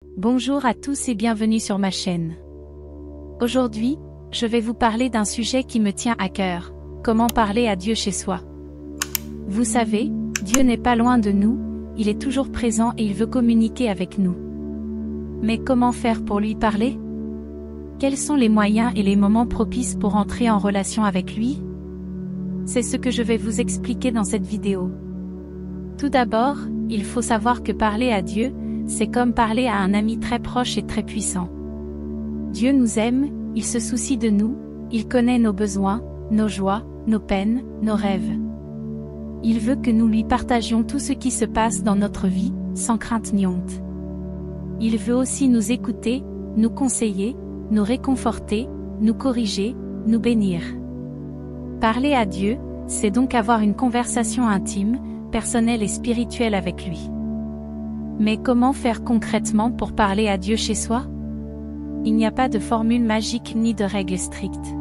Bonjour à tous et bienvenue sur ma chaîne. Aujourd'hui, je vais vous parler d'un sujet qui me tient à cœur, comment parler à Dieu chez soi. Vous savez, Dieu n'est pas loin de nous, il est toujours présent et il veut communiquer avec nous. Mais comment faire pour lui parler? Quels sont les moyens et les moments propices pour entrer en relation avec lui? C'est ce que je vais vous expliquer dans cette vidéo. Tout d'abord, il faut savoir que parler à Dieu, c'est comme parler à un ami très proche et très puissant. Dieu nous aime, il se soucie de nous, il connaît nos besoins, nos joies, nos peines, nos rêves. Il veut que nous lui partagions tout ce qui se passe dans notre vie, sans crainte ni honte. Il veut aussi nous écouter, nous conseiller, nous réconforter, nous corriger, nous bénir. Parler à Dieu, c'est donc avoir une conversation intime, personnelle et spirituelle avec lui. Mais comment faire concrètement pour parler à Dieu chez soi? Il n'y a pas de formule magique ni de règle stricte.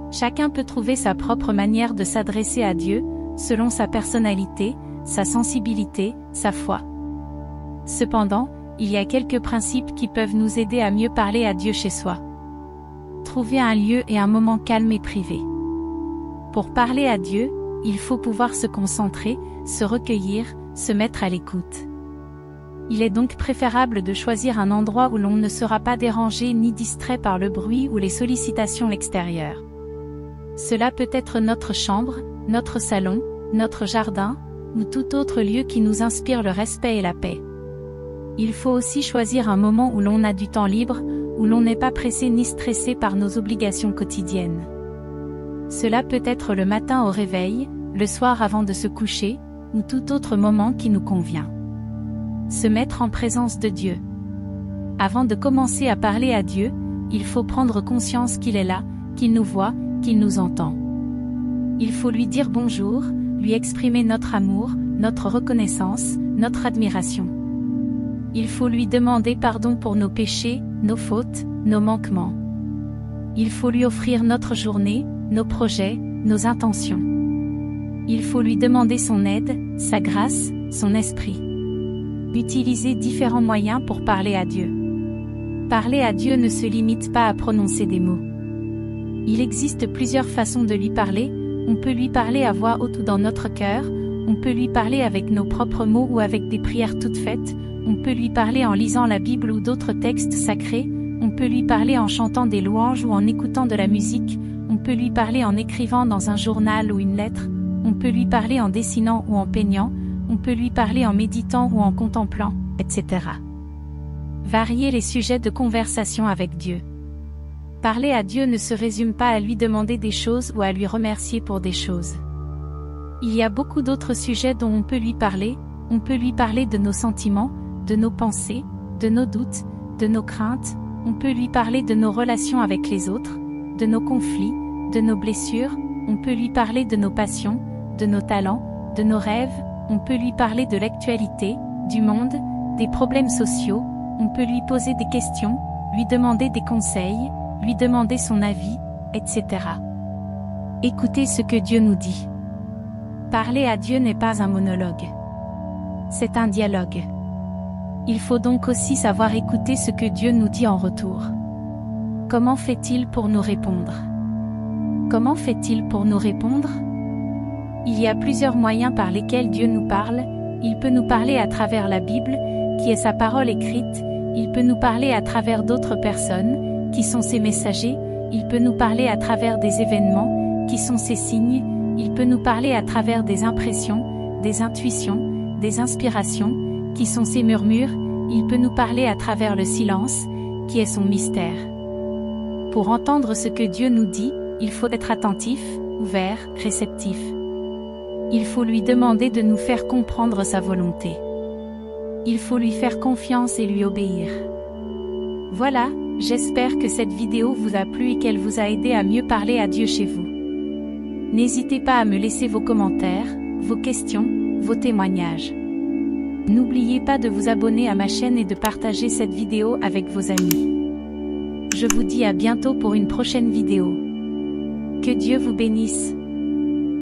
Chacun peut trouver sa propre manière de s'adresser à Dieu, selon sa personnalité, sa sensibilité, sa foi. Cependant, il y a quelques principes qui peuvent nous aider à mieux parler à Dieu chez soi. Trouver un lieu et un moment calme et privé. Pour parler à Dieu, il faut pouvoir se concentrer, se recueillir, se mettre à l'écoute. Il est donc préférable de choisir un endroit où l'on ne sera pas dérangé ni distrait par le bruit ou les sollicitations extérieures. Cela peut être notre chambre, notre salon, notre jardin, ou tout autre lieu qui nous inspire le respect et la paix. Il faut aussi choisir un moment où l'on a du temps libre, où l'on n'est pas pressé ni stressé par nos obligations quotidiennes. Cela peut être le matin au réveil, le soir avant de se coucher, ou tout autre moment qui nous convient. Se mettre en présence de Dieu. Avant de commencer à parler à Dieu, il faut prendre conscience qu'il est là, qu'il nous voit, qu'il nous entend. Il faut lui dire bonjour, lui exprimer notre amour, notre reconnaissance, notre admiration. Il faut lui demander pardon pour nos péchés, nos fautes, nos manquements. Il faut lui offrir notre journée, nos projets, nos intentions. Il faut lui demander son aide, sa grâce, son esprit. Utiliser différents moyens pour parler à Dieu. Parler à Dieu ne se limite pas à prononcer des mots. Il existe plusieurs façons de lui parler, on peut lui parler à voix haute ou dans notre cœur, on peut lui parler avec nos propres mots ou avec des prières toutes faites, on peut lui parler en lisant la Bible ou d'autres textes sacrés, on peut lui parler en chantant des louanges ou en écoutant de la musique, on peut lui parler en écrivant dans un journal ou une lettre, on peut lui parler en dessinant ou en peignant, on peut lui parler en méditant ou en contemplant, etc. Varier les sujets de conversation avec Dieu. Parler à Dieu ne se résume pas à lui demander des choses ou à lui remercier pour des choses. Il y a beaucoup d'autres sujets dont on peut lui parler de nos sentiments, de nos pensées, de nos doutes, de nos craintes, on peut lui parler de nos relations avec les autres, de nos conflits, de nos blessures, on peut lui parler de nos passions, de nos talents, de nos rêves, on peut lui parler de l'actualité, du monde, des problèmes sociaux, on peut lui poser des questions, lui demander des conseils, lui demander son avis, etc. Écoutez ce que Dieu nous dit. Parler à Dieu n'est pas un monologue. C'est un dialogue. Il faut donc aussi savoir écouter ce que Dieu nous dit en retour. Comment fait-il pour nous répondre? Comment fait-il pour nous répondre? Il y a plusieurs moyens par lesquels Dieu nous parle. Il peut nous parler à travers la Bible, qui est sa parole écrite. Il peut nous parler à travers d'autres personnes, qui sont ses messagers. Il peut nous parler à travers des événements, qui sont ses signes. Il peut nous parler à travers des impressions, des intuitions, des inspirations, qui sont ses murmures. Il peut nous parler à travers le silence, qui est son mystère. Pour entendre ce que Dieu nous dit, il faut être attentif, ouvert, réceptif. Il faut lui demander de nous faire comprendre sa volonté. Il faut lui faire confiance et lui obéir. Voilà, j'espère que cette vidéo vous a plu et qu'elle vous a aidé à mieux parler à Dieu chez vous. N'hésitez pas à me laisser vos commentaires, vos questions, vos témoignages. N'oubliez pas de vous abonner à ma chaîne et de partager cette vidéo avec vos amis. Je vous dis à bientôt pour une prochaine vidéo. Que Dieu vous bénisse.